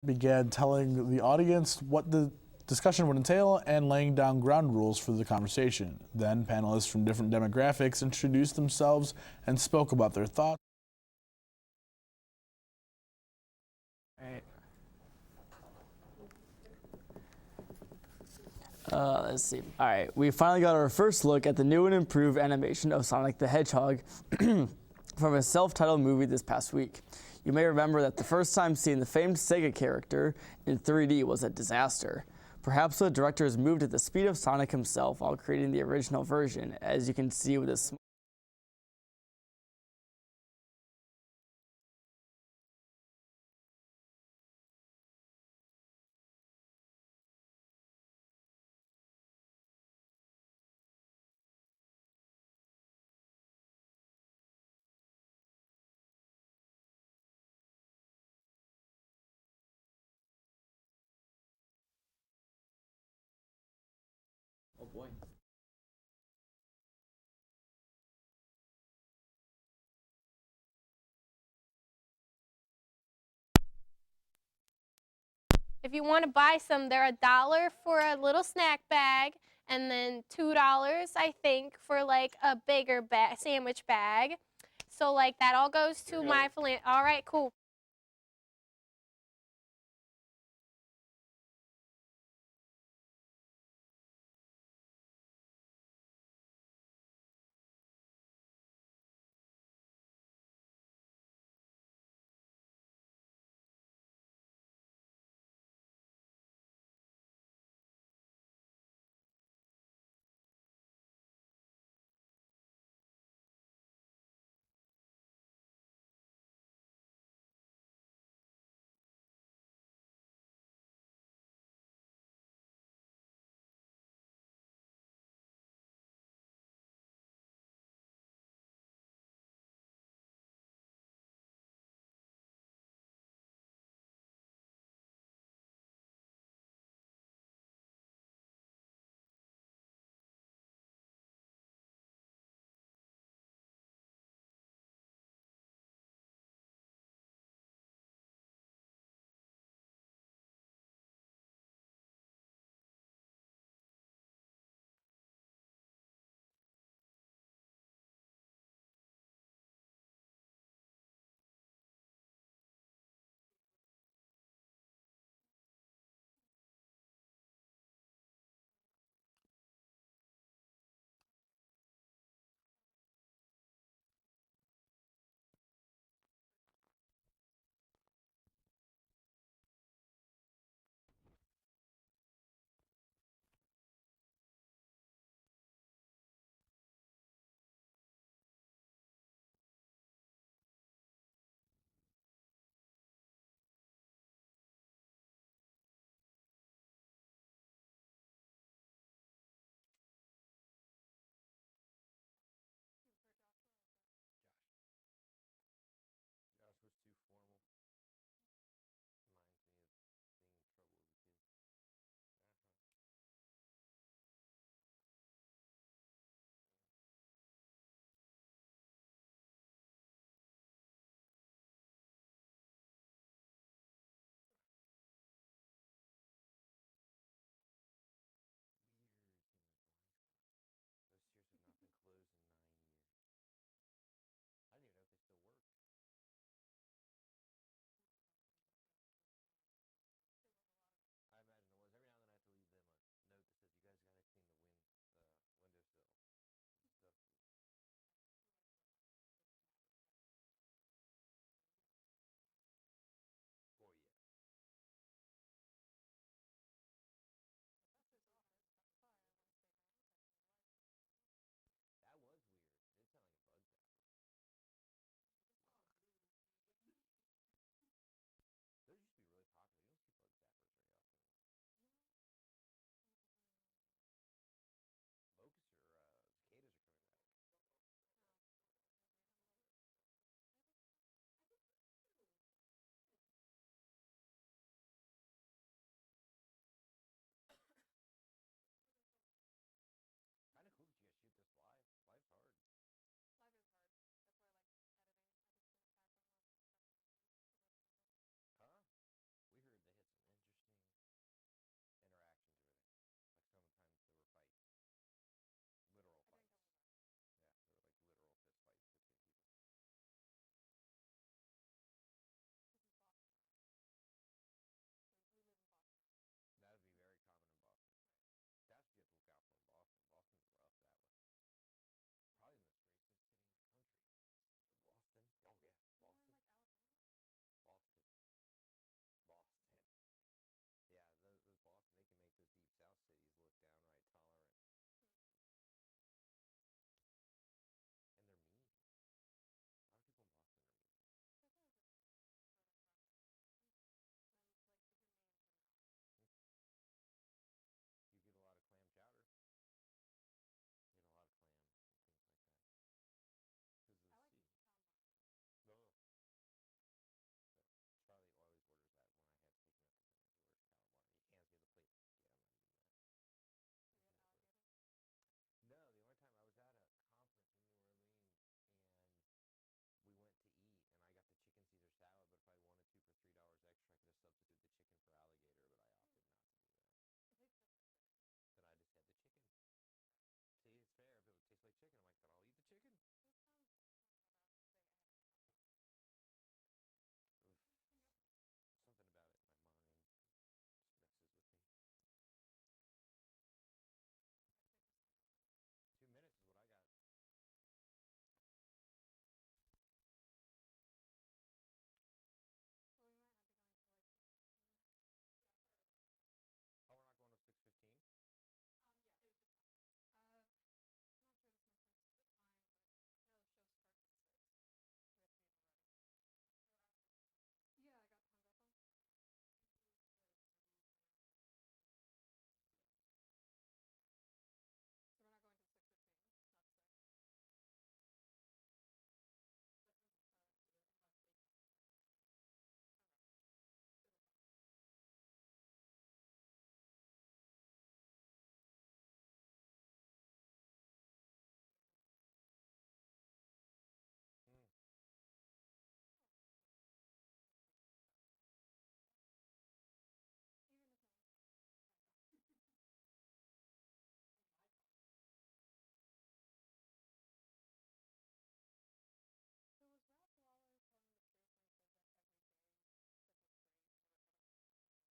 began telling the audience what the discussion would entail and laying down ground rules for the conversation. Then panelists from different demographics introduced themselves and spoke about their thoughts. Let's see. All right, we finally got our first look at the new and improved animation of Sonic the Hedgehog from a self-titled movie this past week. You may remember that the first time seeing the famed Sega character in 3D was a disaster. Perhaps the director has moved at the speed of Sonic himself while creating the original version, as you can see with this. Oh boy. If you want to buy some, they're $1 for a little snack bag, and then $2, I think, for like a bigger sandwich bag. So like that all goes to my philanthropy. All right, cool. cities look downright tolerant. And they're mean. A lot of people in Boston are mean. You get a lot of clam chowder. You get a lot of clams and things like that. Because of the sea. Oh. So Charlie always orders that when I have taken out to dinner. He orders calamari. He hands me the plate. Yeah, I'm not eating that. No, the only time I was at a conference in New Orleans and we went to eat and I got the chicken Caesar salad, but if I wanted to for $3 extra, I could have substituted the chicken for alligator, but I opted not to do that. Then I just had the chicken. See, it's fair. If it would taste like chicken, I'm like, then I'll eat the chicken. Oof. Something about it in my mind just messes with me. 2 minutes is what I got. Well, we might not be going till like 6:15. Oh, we're not going to 6:15? Yeah, it was just fine. I'm not sure this makes sense with the time, but no, the show starts at 6.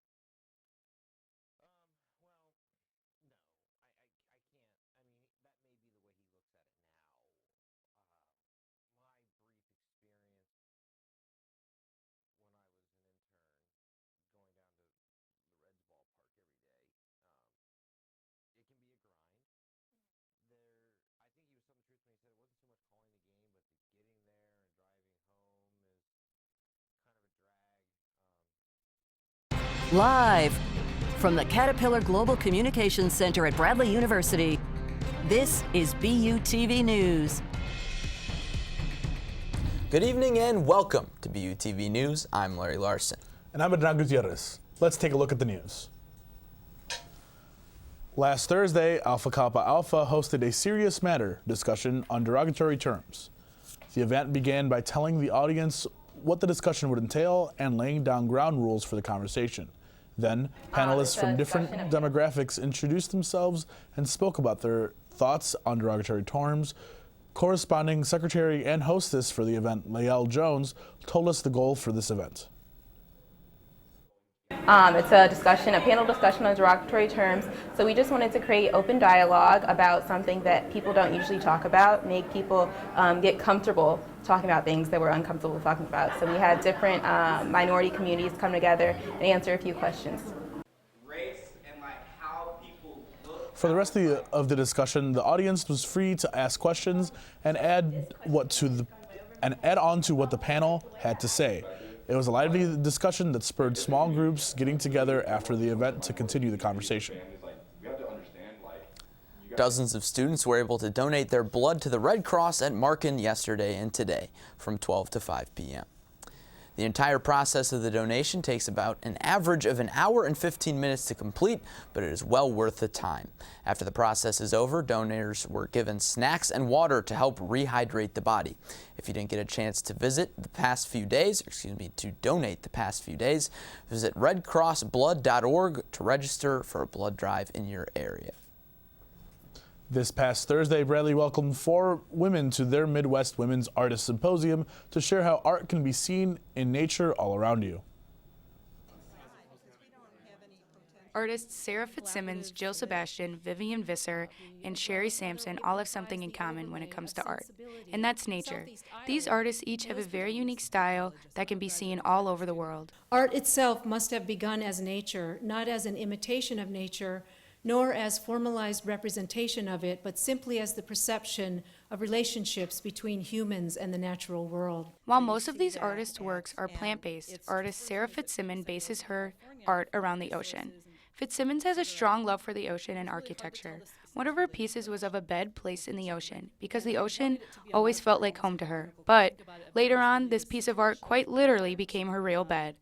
We have to be in the ready. Yeah, I got timed up on. So we're not going to 6:15, not 6. Mm. Even if no. So was Ralph Lawler telling the truth when he said that every day that was great or other Well, no, I can't. I mean, that may be the way he looks at it now. My brief experience when I was an intern going down to the Reds ballpark every day, it can be a grind. I think he was telling the truth when he said it wasn't so much calling the game, but the getting there and driving home is kind of a drag. Live from the Caterpillar Global Communications Center at Bradley University, this is BUTV News. Good evening and welcome to BUTV News. I'm Larry Larson. And I'm Adnan Gutierrez. Let's take a look at the news. Last Thursday, Alpha Kappa Alpha hosted a serious matter discussion on derogatory terms. The event began by telling the audience what the discussion would entail and laying down ground rules for the conversation. Then, panelists from different demographics introduced themselves and spoke about their thoughts on derogatory terms. Corresponding secretary and hostess for the event, Lael Jones, told us the goal for this event. It's a panel discussion on derogatory terms. So we just wanted to create open dialogue about something that people don't usually talk about, make people get comfortable talking about things that we're uncomfortable talking about. So we had different minority communities come together and answer a few questions. Race and like how people look. For the rest of the discussion, the audience was free to ask questions and add on to what the panel had to say. It was a lively discussion that spurred small groups getting together after the event to continue the conversation. Dozens of students were able to donate their blood to the Red Cross at Markin yesterday and today from 12 to 5 p.m. The entire process of the donation takes about an average of an hour and 15 minutes to complete, but it is well worth the time. After the process is over, donors were given snacks and water to help rehydrate the body. If you didn't get a chance to donate the past few days, visit redcrossblood.org to register for a blood drive in your area. This past Thursday, Bradley welcomed 4 women to their Midwest Women's Artist Symposium to share how art can be seen in nature all around you. Artists Sarah Fitzsimmons, Jill Sebastian, Vivian Visser, and Sherry Sampson all have something in common when it comes to art, and that's nature. These artists each have a very unique style that can be seen all over the world. Art itself must have begun as nature, not as an imitation of nature, nor as formalized representation of it, but simply as the perception of relationships between humans and the natural world. While most of these artists' works are plant-based, artist Sarah Fitzsimmons bases her art around the ocean. Fitzsimmons has a strong love for the ocean and architecture. One of her pieces was of a bed placed in the ocean, because the ocean always felt like home to her. But later on, this piece of art quite literally became her real bed.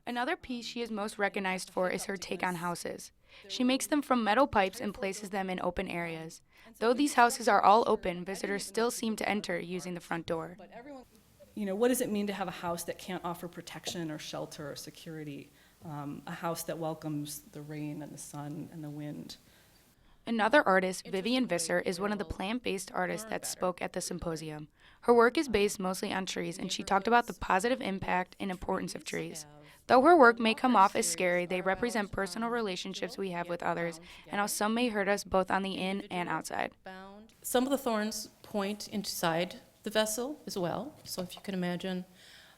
Another piece she is most recognized for is her take on houses. She makes them from metal pipes and places them in open areas. Though these houses are all open, visitors still seem to enter using the front door. You know, what does it mean to have a house that can't offer protection or shelter or security? A house that welcomes the rain and the sun and the wind. Another artist, Vivian Visser, is one of the plant-based artists that spoke at the symposium. Her work is based mostly on trees, and she talked about the positive impact and importance of trees. Though her work may come off as scary, they represent personal relationships we have with others and how some may hurt us both on the in and outside. Some of the thorns point inside the vessel as well, so if you can imagine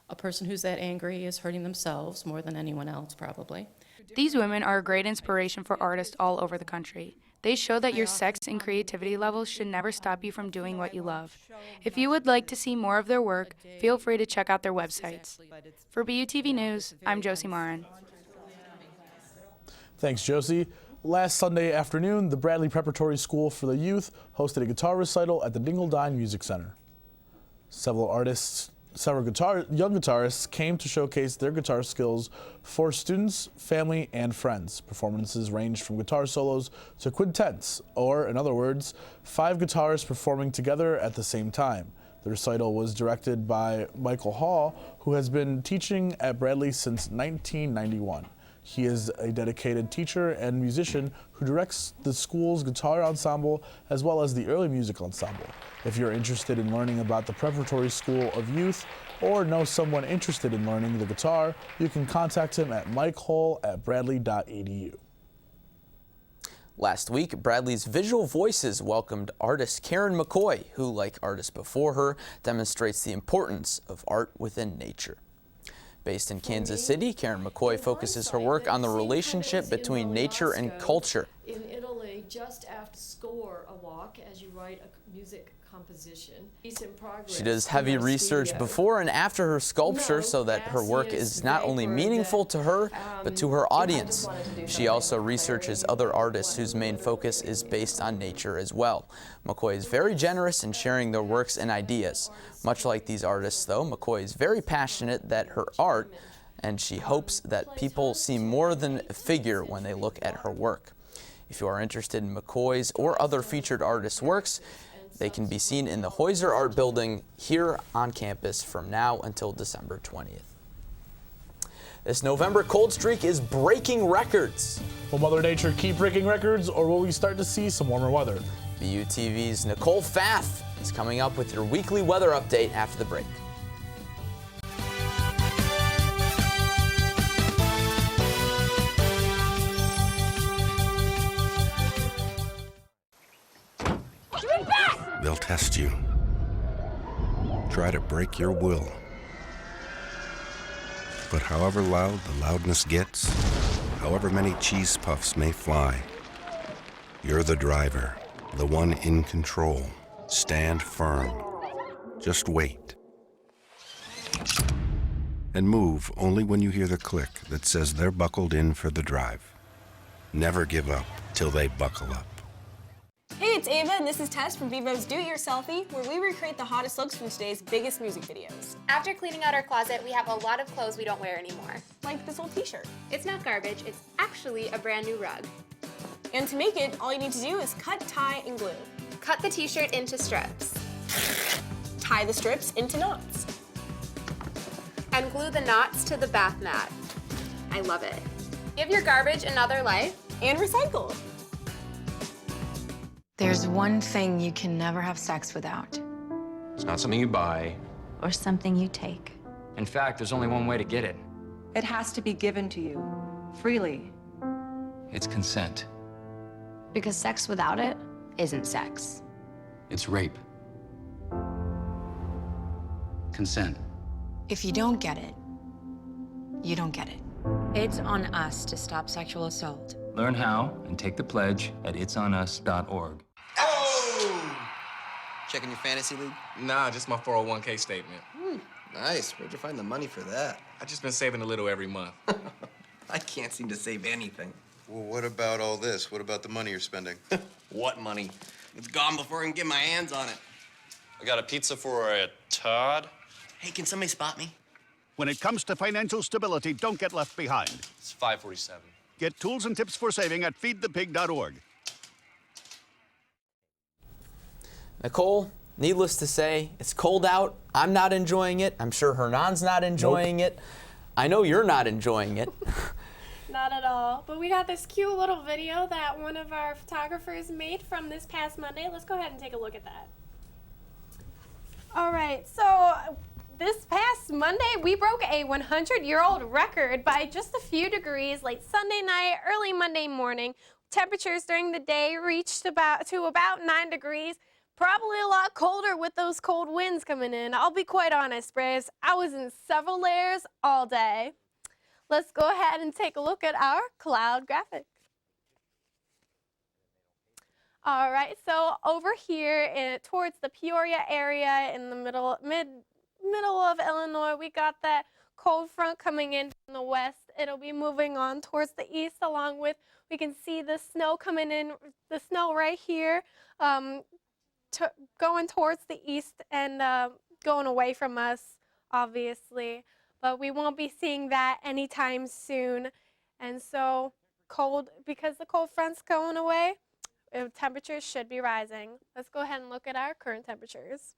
a person who's that angry is hurting themselves more than anyone else, probably. These women are a great inspiration for artists all over the country. They show that your sex and creativity levels should never stop you from doing what you love. If you would like to see more of their work, feel free to check out their websites. For BUTV News, I'm Josie Marin. Thanks, Josie. Last Sunday afternoon, the Bradley Preparatory School for the Youth hosted a guitar recital at the Dingledine Music Center. Several young guitarists came to showcase their guitar skills for students, family, and friends. Performances ranged from guitar solos to quintets, or in other words, 5 guitarists performing together at the same time. The recital was directed by Michael Hall, who has been teaching at Bradley since 1991. He is a dedicated teacher and musician who directs the school's guitar ensemble as well as the early music ensemble. If you're interested in learning about the Preparatory School of Youth or know someone interested in learning the guitar, you can contact him at mikehole@bradley.edu. Last week, Bradley's Visual Voices welcomed artist Karen McCoy, who, like artists before her, demonstrates the importance of art within nature. Based in Kansas City, Karen McCoy focuses her work on the relationship between nature and culture. In Italy, just after score a walk as you write a music composition. It's in progress. She does heavy research before and after her sculpture so that her work is not only meaningful to her, but to her audience. She also researches other artists whose main focus is based on nature as well. McCoy is very generous in sharing their works and ideas. Much like these artists, though, McCoy is very passionate that her art, and she hopes that people see more than a figure when they look at her work. If you are interested in McCoy's or other featured artists' works, they can be seen in the Heuser Art Building here on campus from now until December 20th. This November cold streak is breaking records. Will Mother Nature keep breaking records, or will we start to see some warmer weather? BUTV's Nicole Pfaff is coming up with your weekly weather update after the break. They'll test you. Try to break your will. But however loud the loudness gets, however many cheese puffs may fly, you're the driver, the one in control. Stand firm. Just wait. And move only when you hear the click that says they're buckled in for the drive. Never give up till they buckle up. Hey, it's Ava, and this is Tess from Vivo's Do It Yourselfie, where we recreate the hottest looks from today's biggest music videos. After cleaning out our closet, we have a lot of clothes we don't wear anymore. Like this old t-shirt. It's not garbage, it's actually a brand new rug. And to make it, all you need to do is cut, tie, and glue. Cut the t-shirt into strips. Tie the strips into knots. And glue the knots to the bath mat. I love it. Give your garbage another life. And recycle. There's one thing you can never have sex without. It's not something you buy. Or something you take. In fact, there's only one way to get it. It has to be given to you, freely. It's consent. Because sex without it isn't sex. It's rape. Consent. If you don't get it, you don't get it. It's on us to stop sexual assault. Learn how and take the pledge at itsonus.org. Oh! Checking your fantasy league? Nah, just my 401k statement. Nice. Where'd you find the money for that? I just been saving a little every month. I can't seem to save anything. Well, what about all this? What about the money you're spending? What money? It's gone before I can get my hands on it. I got a pizza for a Todd. Hey, can somebody spot me? When it comes to financial stability, don't get left behind. It's 547. Get tools and tips for saving at feedthepig.org. Nicole, needless to say, it's cold out. I'm not enjoying it. I'm sure Hernan's not enjoying it. I know you're not enjoying it. Not at all. But we got this cute little video that one of our photographers made from this past Monday. Let's go ahead and take a look at that. All right, so this past Monday, we broke a 100-year-old record by just a few degrees late Sunday night, early Monday morning. Temperatures during the day reached about 9 degrees. Probably a lot colder with those cold winds coming in. I'll be quite honest, Braves. I was in several layers all day. Let's go ahead and take a look at our cloud graphic. All right, so over here towards the Peoria area in the middle of Illinois, we got that cold front coming in from the west. It'll be moving on towards the east, along with, we can see the snow coming in, the snow right here, going towards the east and going away from us, obviously. But we won't be seeing that anytime soon. And so because the cold front's going away, temperatures should be rising. Let's go ahead and look at our current temperatures.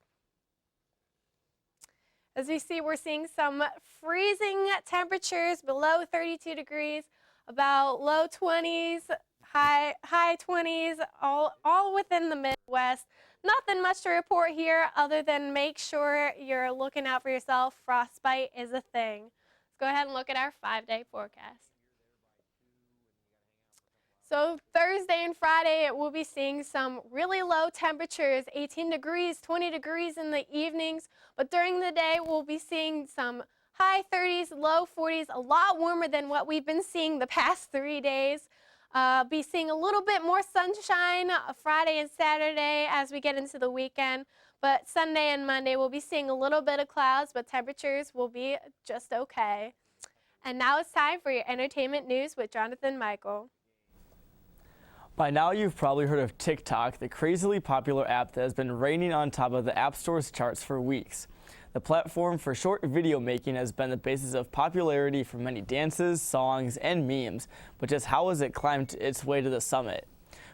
As we see, we're seeing some freezing temperatures below 32 degrees, about low 20s, high 20s, all within the Midwest. Nothing much to report here other than make sure you're looking out for yourself. Frostbite is a thing. Let's go ahead and look at our 5-day forecast. So Thursday and Friday, we'll be seeing some really low temperatures, 18 degrees, 20 degrees in the evenings. But during the day, we'll be seeing some high 30s, low 40s, a lot warmer than what we've been seeing the past 3 days. Be seeing a little bit more sunshine Friday and Saturday as we get into the weekend. But Sunday and Monday, we'll be seeing a little bit of clouds, but temperatures will be just okay. And now it's time for your entertainment news with Jonathan Michael. By now, you've probably heard of TikTok, the crazily popular app that has been reigning on top of the App Store's charts for weeks. The platform for short video making has been the basis of popularity for many dances, songs, and memes, but just how has it climbed its way to the summit?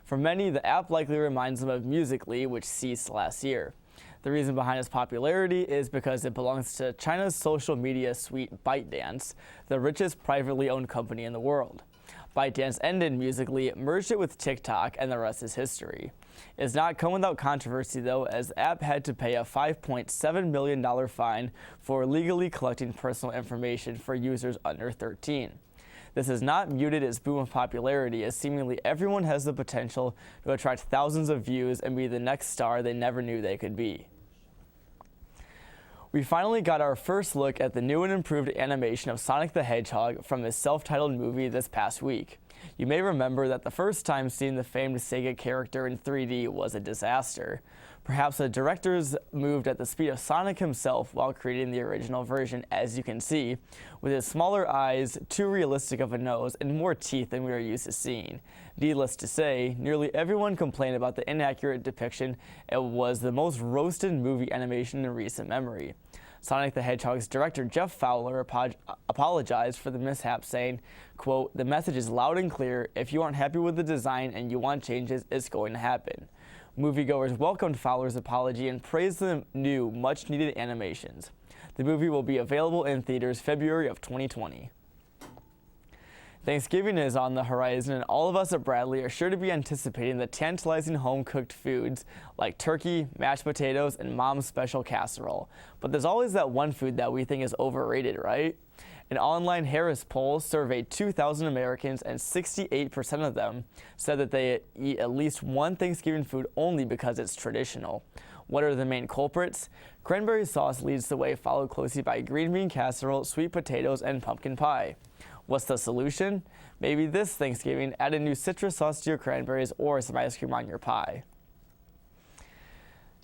For many, the app likely reminds them of Musical.ly, which ceased last year. The reason behind its popularity is because it belongs to China's social media suite ByteDance, the richest privately owned company in the world. ByteDance ended Musical.ly, merged it with TikTok, and the rest is history. It's not come without controversy, though, as the app had to pay a $5.7 million fine for illegally collecting personal information for users under 13. This has not muted its boom of popularity, as seemingly everyone has the potential to attract thousands of views and be the next star they never knew they could be. We finally got our first look at the new and improved animation of Sonic the Hedgehog from his self-titled movie this past week. You may remember that the first time seeing the famed Sega character in 3D was a disaster. Perhaps the directors moved at the speed of Sonic himself while creating the original version, as you can see, with his smaller eyes, too realistic of a nose, and more teeth than we are used to seeing. Needless to say, nearly everyone complained about the inaccurate depiction. It was the most roasted movie animation in recent memory. Sonic the Hedgehog's director Jeff Fowler apologized for the mishap, saying, quote, "The message is loud and clear. If you aren't happy with the design and you want changes, it's going to happen." Moviegoers welcomed Fowler's apology and praised the new, much-needed animations. The movie will be available in theaters February of 2020. Thanksgiving is on the horizon, and all of us at Bradley are sure to be anticipating the tantalizing home-cooked foods like turkey, mashed potatoes, and Mom's special casserole. But there's always that one food that we think is overrated, right? An online Harris poll surveyed 2,000 Americans, and 68% of them said that they eat at least one Thanksgiving food only because it's traditional. What are the main culprits? Cranberry sauce leads the way, followed closely by green bean casserole, sweet potatoes, and pumpkin pie. What's the solution? Maybe this Thanksgiving, add a new citrus sauce to your cranberries or some ice cream on your pie.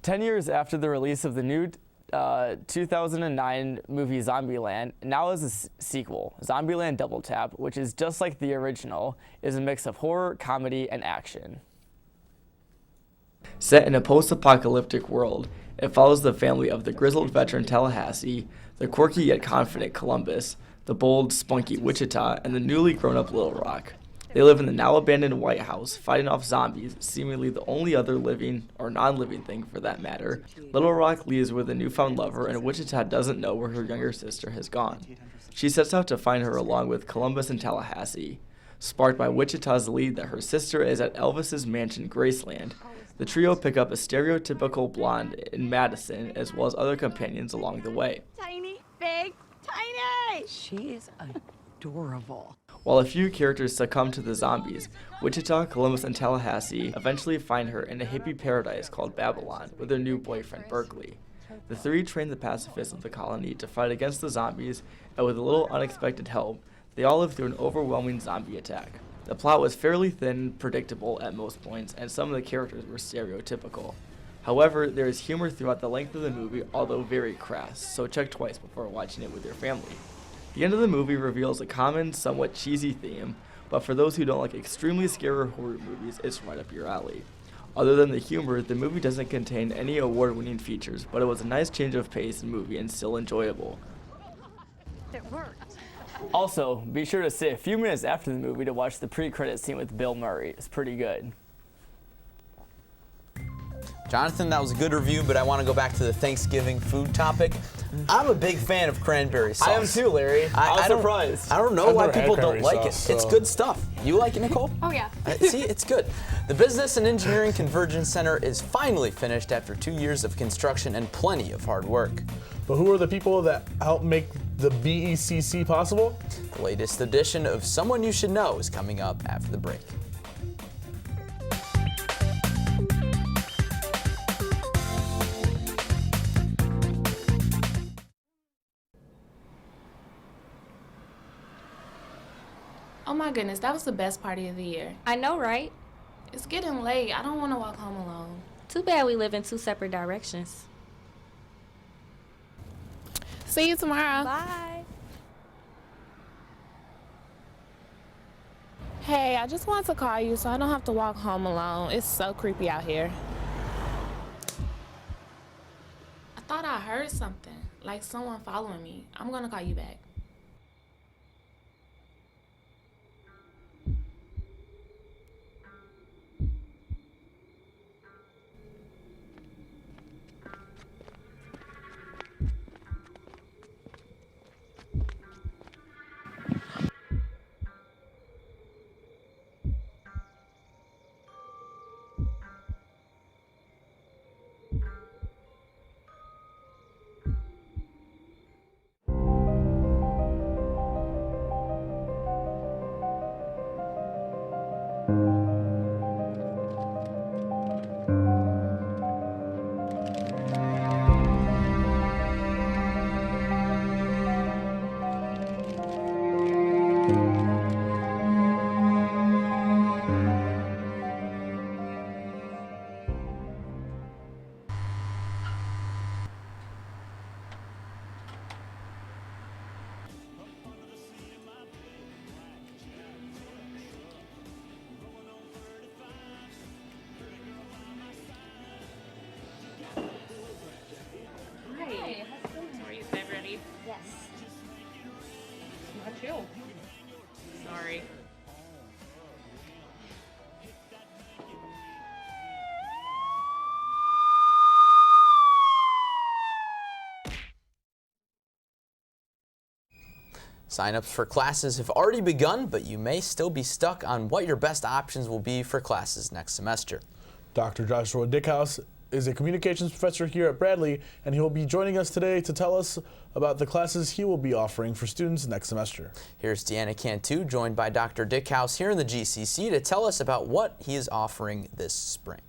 10 years after the release of the new 2009 movie Zombieland, now is a sequel, Zombieland Double Tap, which is just like the original, is a mix of horror, comedy, and action. Set in a post-apocalyptic world, it follows the family of the grizzled veteran Tallahassee, the quirky yet confident Columbus, the bold, spunky Wichita, and the newly grown-up Little Rock. They live in the now-abandoned White House, fighting off zombies, seemingly the only other living, or non-living thing for that matter. Little Rock leaves with a newfound lover, and Wichita doesn't know where her younger sister has gone. She sets out to find her along with Columbus and Tallahassee. Sparked by Wichita's lead that her sister is at Elvis's mansion Graceland, the trio pick up a stereotypical blonde in Madison, as well as other companions along the way. Tiny, big, tiny! She is adorable. While a few characters succumb to the zombies, Wichita, Columbus, and Tallahassee eventually find her in a hippie paradise called Babylon with their new boyfriend, Berkeley. The three train the pacifists of the colony to fight against the zombies, and with a little unexpected help, they all live through an overwhelming zombie attack. The plot was fairly thin and predictable at most points, and some of the characters were stereotypical. However, there is humor throughout the length of the movie, although very crass, so check twice before watching it with your family. The end of the movie reveals a common, somewhat cheesy theme, but for those who don't like extremely scary horror movies, it's right up your alley. Other than the humor, the movie doesn't contain any award-winning features, but it was a nice change of pace in movie and still enjoyable. It worked. Also, be sure to stay a few minutes after the movie to watch the pre-credit scene with Bill Murray. It's pretty good. Jonathan, that was a good review, but I want to go back to the Thanksgiving food topic. I'm a big fan of cranberry sauce. I am too, Larry. I'm surprised. I don't know why people don't like it. It's good stuff. You like it, Nicole? Oh, yeah. See, it's good. The Business and Engineering Convergence Center is finally finished after 2 years of construction and plenty of hard work. But who are the people that help make the BECC possible? The latest edition of Someone You Should Know is coming up after the break. Oh my goodness, that was the best party of the year. I know, right? It's getting late. I don't want to walk home alone. Too bad we live in two separate directions. See you tomorrow. Bye. Hey, I just wanted to call you so I don't have to walk home alone. It's so creepy out here. I thought I heard something, like someone following me. I'm gonna call you back. Sorry. Sign-ups for classes have already begun, but you may still be stuck on what your best options will be for classes next semester. Dr. Joshua Dickhouse is a communications professor here at Bradley, and he will be joining us today to tell us about the classes he will be offering for students next semester. Here's Deanna Cantu, joined by Dr. Dickhouse here in the GCC to tell us about what he is offering this spring.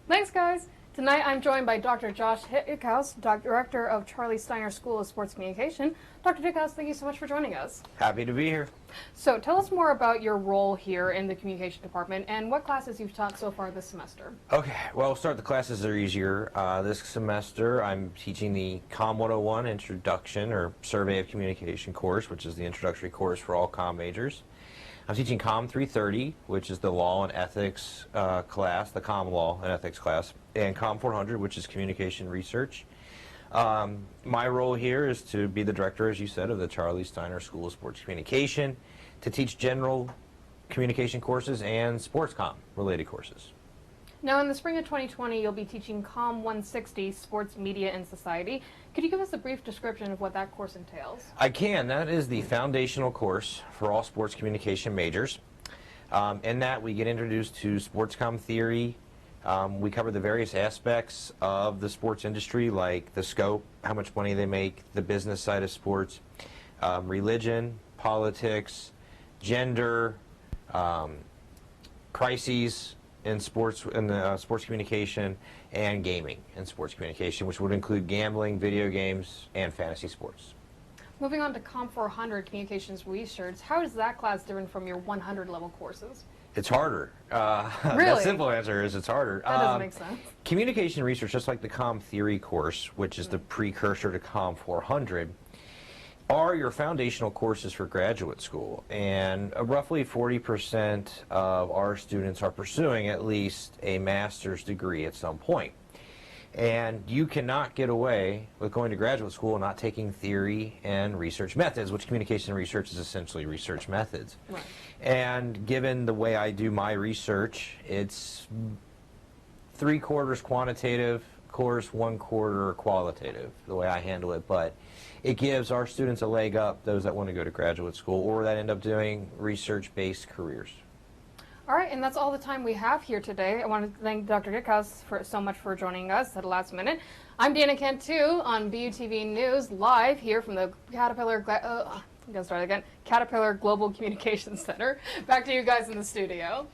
Thanks, guys. Tonight I'm joined by Dr. Josh Hickhouse, Director of Charlie Steiner School of Sports Communication. Dr. Hickhouse, thank you so much for joining us. Happy to be here. So tell us more about your role here in the communication department and what classes you've taught so far this semester. Okay, well, we'll start the classes that are easier. This semester I'm teaching the COM 101 Introduction or Survey of Communication course, which is the introductory course for all COM majors. I'm teaching COM 330, which is the Law and Ethics class, the COM Law and Ethics class, and COM 400, which is Communication Research. My role here is to be the director, as you said, of the Charlie Steiner School of Sports Communication, to teach general communication courses and sports comm related courses. Now in the spring of 2020, you'll be teaching COM 160, Sports Media and Society. Could you give us a brief description of what that course entails? I can. That is the foundational course for all sports communication majors. In that, we get introduced to sports comm theory. We cover the various aspects of the sports industry, like the scope, how much money they make, the business side of sports, religion, politics, gender, crises in sports, sports communication, and gaming in sports communication, which would include gambling, video games, and fantasy sports. Moving on to COM 400, Communications Research, how is that class different from your 100 level courses? It's harder. Really? The simple answer is it's harder. That doesn't make sense. Communication research, just like the COM theory course, which is the precursor to COM 400, are your foundational courses for graduate school. And roughly 40% of our students are pursuing at least a master's degree at some point. And you cannot get away with going to graduate school and not taking theory and research methods, which communication research is essentially research methods. Right. And given the way I do my research, it's 3/4 quantitative course, 1/4 qualitative, the way I handle it. But it gives our students a leg up, those that want to go to graduate school or that end up doing research-based careers. All right, and that's all the time we have here today. I want to thank Dr. Hickhouse so much for joining us at the last minute. I'm Deanna Cantu on BUTV News, live here from the Caterpillar Global Communications Center. Back to you guys in the studio.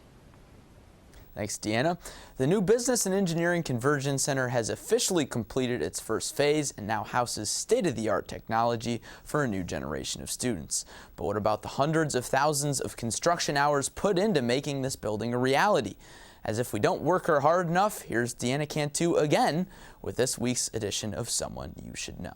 Thanks, Deanna. The new Business and Engineering Convergence Center has officially completed its first phase and now houses state-of-the-art technology for a new generation of students. But what about the hundreds of thousands of construction hours put into making this building a reality? As if we don't work hard enough, here's Deanna Cantu again with this week's edition of Someone You Should Know.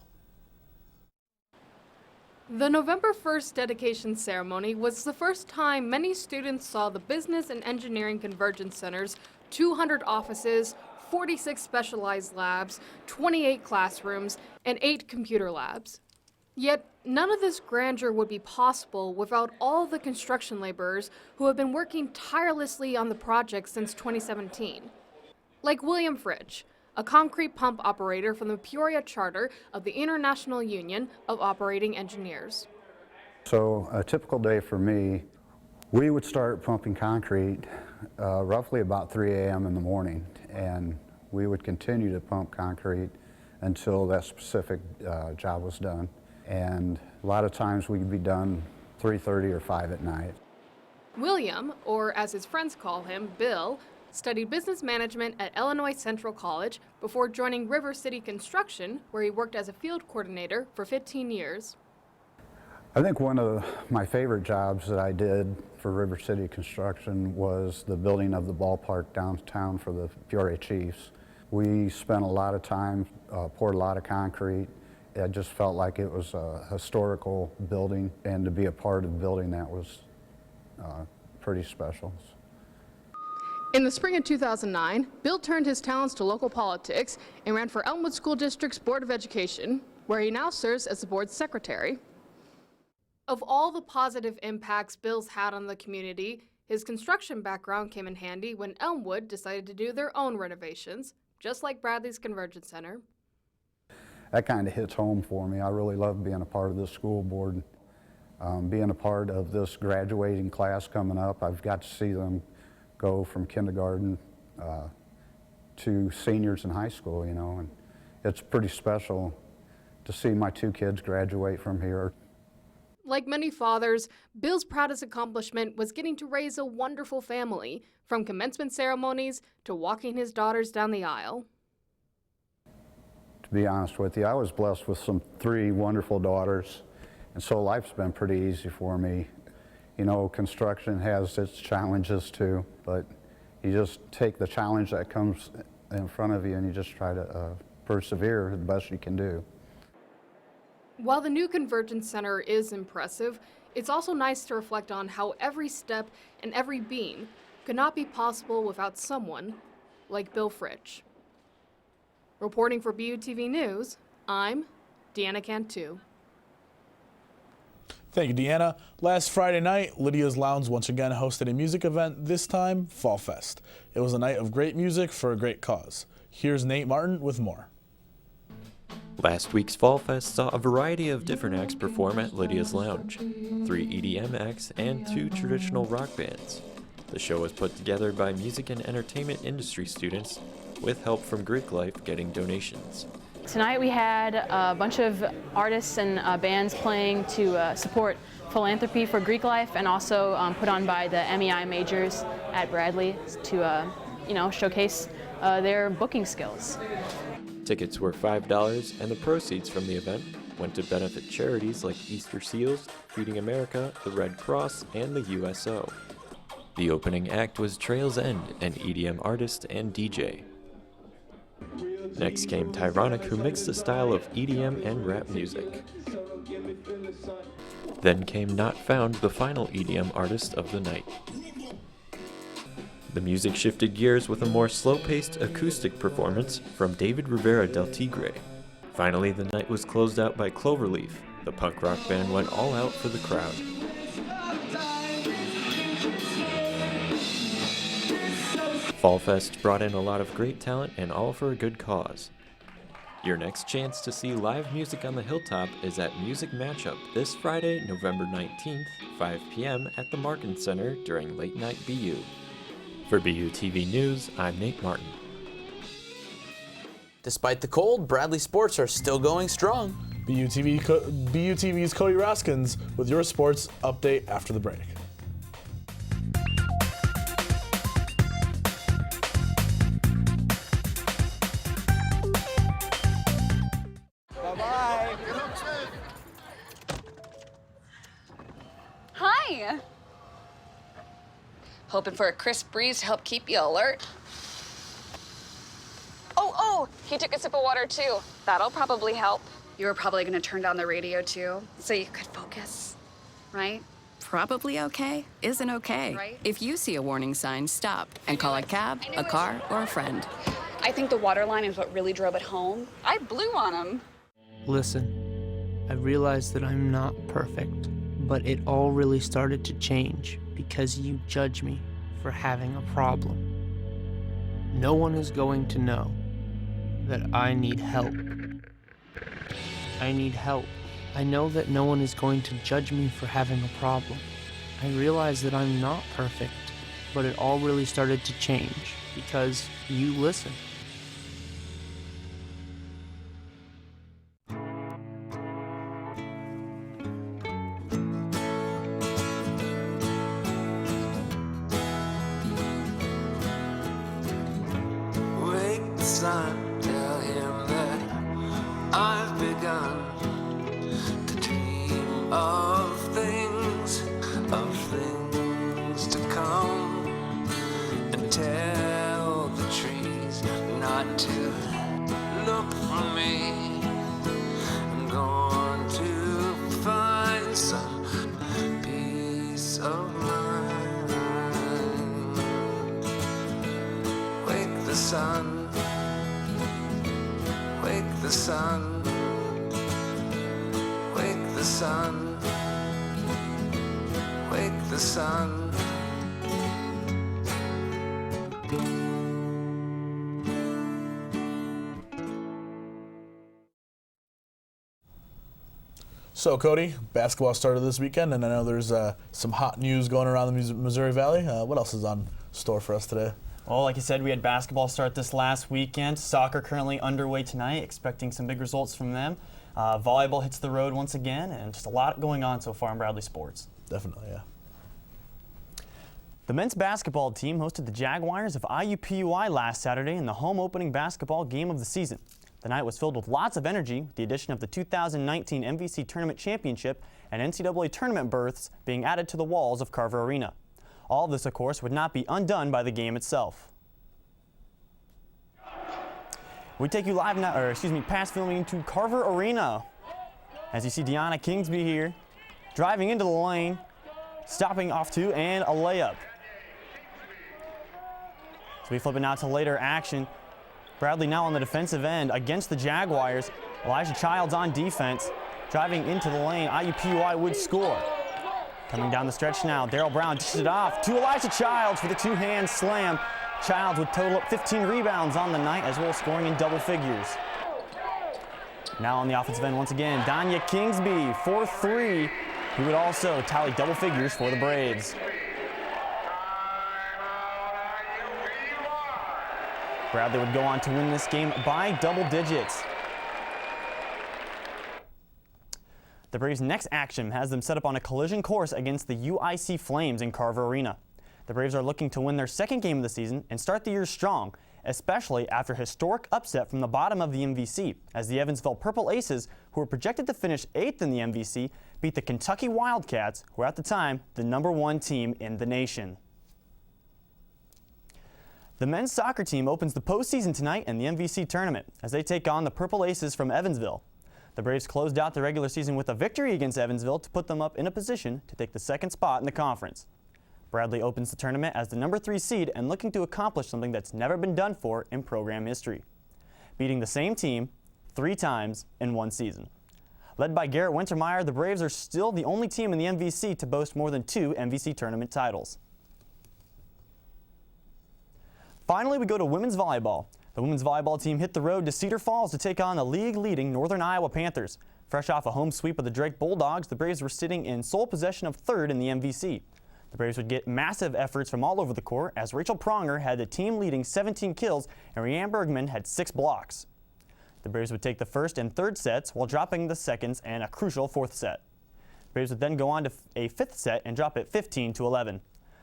The November 1st dedication ceremony was the first time many students saw the Business and Engineering Convergence Center's 200 offices, 46 specialized labs, 28 classrooms, and 8 computer labs. Yet, none of this grandeur would be possible without all the construction laborers who have been working tirelessly on the project since 2017. Like William Fridge, a concrete pump operator from the Peoria charter of the International Union of Operating Engineers. So a typical day for me, we would start pumping concrete roughly about 3 a.m. in the morning, and we would continue to pump concrete until that specific job was done. And a lot of times we could be done 3:30 or 5 at night. William, or as his friends call him, Bill, studied business management at Illinois Central College before joining River City Construction, where he worked as a field coordinator for 15 years. I think one of my favorite jobs that I did for River City Construction was the building of the ballpark downtown for the Peoria Chiefs. We spent a lot of time, poured a lot of concrete. I just felt like it was a historical building, and to be a part of building that was pretty special. In the spring of 2009, Bill turned his talents to local politics and ran for Elmwood School District's Board of Education, where he now serves as the board's secretary. Of all the positive impacts Bill's had on the community, his construction background came in handy when Elmwood decided to do their own renovations, just like Bradley's Convergence Center. That kind of hits home for me. I really love being a part of this school board. Being a part of this graduating class coming up, I've got to see them go from kindergarten to seniors in high school, you know, and it's pretty special to see my 2 kids graduate from here. Like many fathers, Bill's proudest accomplishment was getting to raise a wonderful family, from commencement ceremonies to walking his daughters down the aisle. to be honest with you. I was blessed with 3 wonderful daughters, and so life's been pretty easy for me. You know, construction has its challenges too, but you just take the challenge that comes in front of you and you just try to persevere the best you can do. While the new Convergence Center is impressive, it's also nice to reflect on how every step and every beam could not be possible without someone like Bill Fritsch. Reporting for BUTV News, I'm Deanna Cantu. Thank you, Deanna. Last Friday night, Lydia's Lounge once again hosted a music event, this time Fall Fest. It was a night of great music for a great cause. Here's Nate Martin with more. Last week's Fall Fest saw a variety of different acts perform at Lydia's Lounge, 3 EDM acts and 2 traditional rock bands. The show was put together by music and entertainment industry students with help from Greek Life getting donations. Tonight we had a bunch of artists and bands playing to support philanthropy for Greek Life, and also put on by the MEI majors at Bradley to showcase their booking skills. Tickets were $5, and the proceeds from the event went to benefit charities like Easter Seals, Feeding America, the Red Cross, and the USO. The opening act was Trail's End, an EDM artist and DJ. Next came Tyronic, who mixed the style of EDM and rap music. Then came Not Found, the final EDM artist of the night. The music shifted gears with a more slow-paced acoustic performance from David Rivera del Tigre. Finally, the night was closed out by Cloverleaf. The punk rock band went all out for the crowd. Fall Fest brought in a lot of great talent and all for a good cause. Your next chance to see live music on the Hilltop is at Music Matchup this Friday, November 19th, 5 p.m. at the Markin Center during Late Night BU. For BUTV News, I'm Nate Martin. Despite the cold, Bradley sports are still going strong. BUTV's Cody Roskins with your sports update after the break. Bye-bye. Hi. Hoping for a crisp breeze to help keep you alert. Oh, he took a sip of water too. That'll probably help. You were probably gonna turn down the radio too, so you could focus, right? Probably okay isn't okay. Right? If you see a warning sign, stop and call a cab, a car, or a friend. I think the water line is what really drove it home. I blew on him. Listen, I realize that I'm not perfect, but it all really started to change because you judge me for having a problem. No one is going to know that I need help. I need help. I know that no one is going to judge me for having a problem. I realize that I'm not perfect, but it all really started to change because you listen. Wake the sun, tell him that I've begun to dream of things to come, and tell the trees not to look for me. I'm going to find some peace of mind. Wake the sun, wake the sun, wake the sun, wake the sun. So, Cody, basketball started this weekend, and I know there's some hot news going around the Missouri Valley. What else is on store for us today? Well, like you said, we had basketball start this last weekend. Soccer currently underway tonight, expecting some big results from them. Volleyball hits the road once again, and just a lot going on so far in Bradley sports. Definitely, yeah. The men's basketball team hosted the Jaguars of IUPUI last Saturday in the home opening basketball game of the season. The night was filled with lots of energy, with the addition of the 2019 MVC Tournament Championship and NCAA tournament berths being added to the walls of Carver Arena. All of this, of course, would not be undone by the game itself. We take you live now, past filming to Carver Arena. As you see Deanna Kingsby here, driving into the lane, stopping off two, and a layup. So we flip it now to later action. Bradley now on the defensive end against the Jaguars. Elijah Childs on defense, driving into the lane. IUPUI would score. Coming down the stretch now, Darryl Brown dishes it off to Elijah Childs for the two-hand slam. Childs would total up 15 rebounds on the night, as well as scoring in double figures. Now on the offensive end once again, Danya Kingsby for three, who would also tally double figures for the Braves. Bradley would go on to win this game by double digits. The Braves' next action has them set up on a collision course against the UIC Flames in Carver Arena. The Braves are looking to win their second game of the season and start the year strong, especially after a historic upset from the bottom of the MVC, as the Evansville Purple Aces, who were projected to finish 8th in the MVC, beat the Kentucky Wildcats, who were at the time the #1 team in the nation. The men's soccer team opens the postseason tonight in the MVC tournament as they take on the Purple Aces from Evansville. The Braves closed out the regular season with a victory against Evansville to put them up in a position to take the second spot in the conference. Bradley opens the tournament as the #3 seed and looking to accomplish something that's never been done for in program history, beating the same team 3 times in one season. Led by Garrett Wintermeyer, the Braves are still the only team in the MVC to boast more than 2 MVC tournament titles. Finally, we go to women's volleyball. The women's volleyball team hit the road to Cedar Falls to take on the league-leading Northern Iowa Panthers. Fresh off a home sweep of the Drake Bulldogs, the Braves were sitting in sole possession of 3rd in the MVC. The Braves would get massive efforts from all over the court as Rachel Pronger had the team-leading 17 kills and Rhianne Bergman had 6 blocks. The Braves would take the first and third sets while dropping the seconds and a crucial 4th set. The Braves would then go on to a 5th set and drop it 15-11.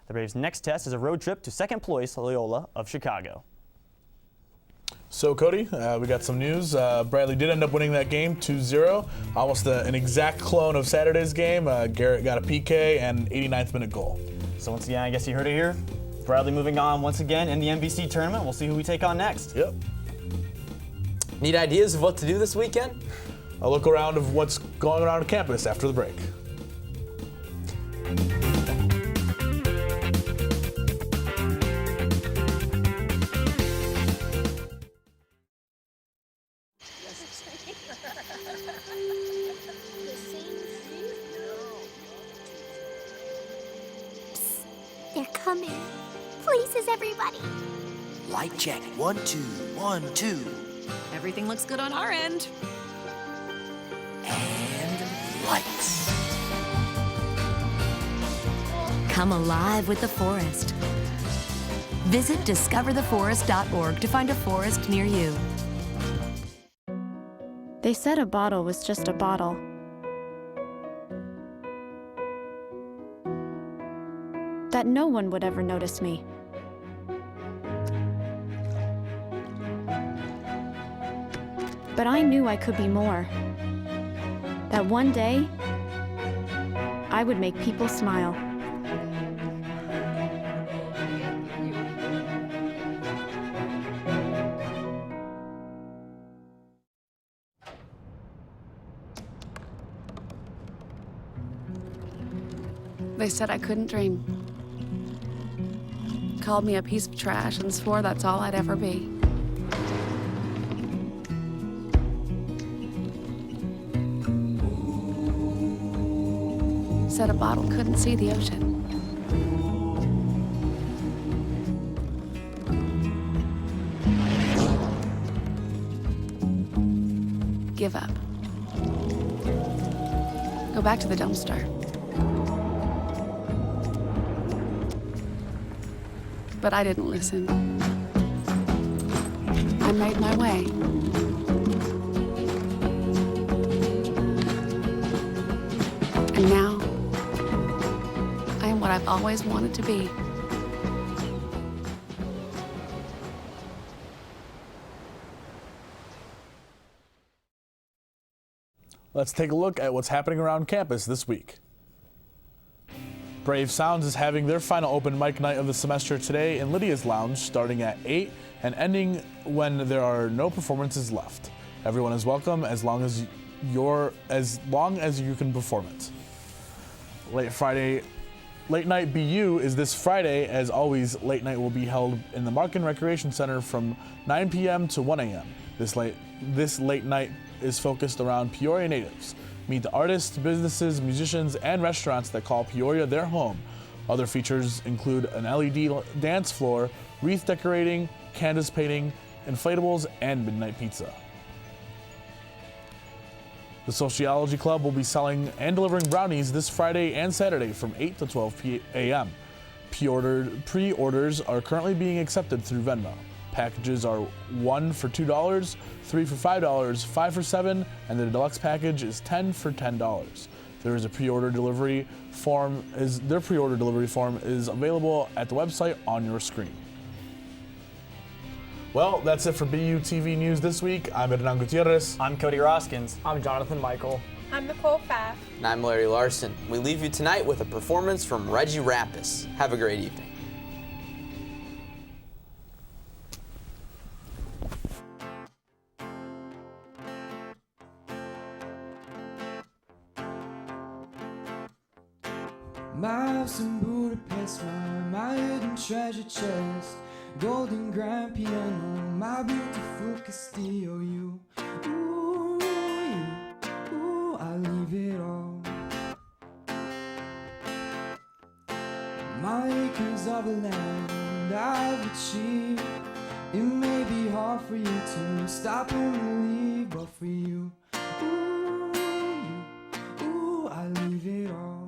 The Braves' next test is a road trip to second place Loyola of Chicago. So, Cody, we got some news. Bradley did end up winning that game 2-0, almost an exact clone of Saturday's game. Garrett got a PK and 89th minute goal. So once again, I guess you heard it here. Bradley moving on once again in the MVC tournament. We'll see who we take on next. Yep. Need ideas of what to do this weekend? A look around of what's going on campus after the break. They're coming. Places, everybody. Light check. 1, 2, 1, 2. Everything looks good on our end. And lights. Come alive with the forest. Visit discovertheforest.org to find a forest near you. They said a bottle was just a bottle. That no one would ever notice me. But I knew I could be more. That one day, I would make people smile. They said I couldn't dream. Called me a piece of trash and swore that's all I'd ever be. Said a bottle couldn't see the ocean. Give up. Go back to the dumpster. But I didn't listen. I made my way. And now, I am what I've always wanted to be. Let's take a look at what's happening around campus this week. Brave Sounds is having their final open mic night of the semester today in Lydia's Lounge, starting at 8 and ending when there are no performances left. Everyone is welcome as long as you can perform it. Late Night BU is this Friday. As always, late night will be held in the Markin Recreation Center from 9 p.m. to 1 a.m. This late night is focused around Peoria natives. Meet the artists, businesses, musicians, and restaurants that call Peoria their home. Other features include an LED dance floor, wreath decorating, canvas painting, inflatables, and midnight pizza. The Sociology Club will be selling and delivering brownies this Friday and Saturday from 8 to 12 a.m. Pre-orders are currently being accepted through Venmo. Packages are 1 for $2, 3 for $5, 5 for $7, and the deluxe package is 10 for $10. Their pre-order delivery form is available at the website on your screen. Well, that's it for BUTV News this week. I'm Hernan Gutierrez. I'm Cody Roskins. I'm Jonathan Michael. I'm Nicole Pfaff. And I'm Larry Larson. We leave you tonight with a performance from Reggie Rappis. Have a great evening. My house in Budapest, my hidden treasure chest, golden grand piano, my beautiful Castillo, you, I leave it all. My acres of land I've achieved. It may be hard for you to stop and believe, but for you, I leave it all.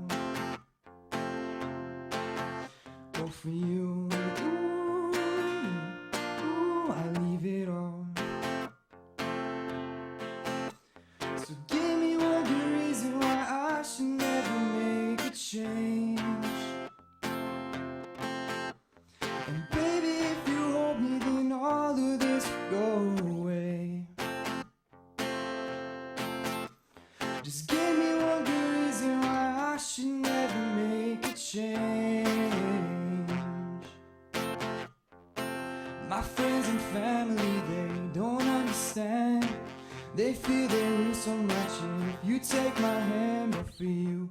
For you, I leave it all. So give me one good reason why I should never make a change. And baby, if you hold me, then all of this will go away. Just give me one good reason why I should never make a change. My friends and family, they don't understand. They feel they lose so much if you take my hand, but for you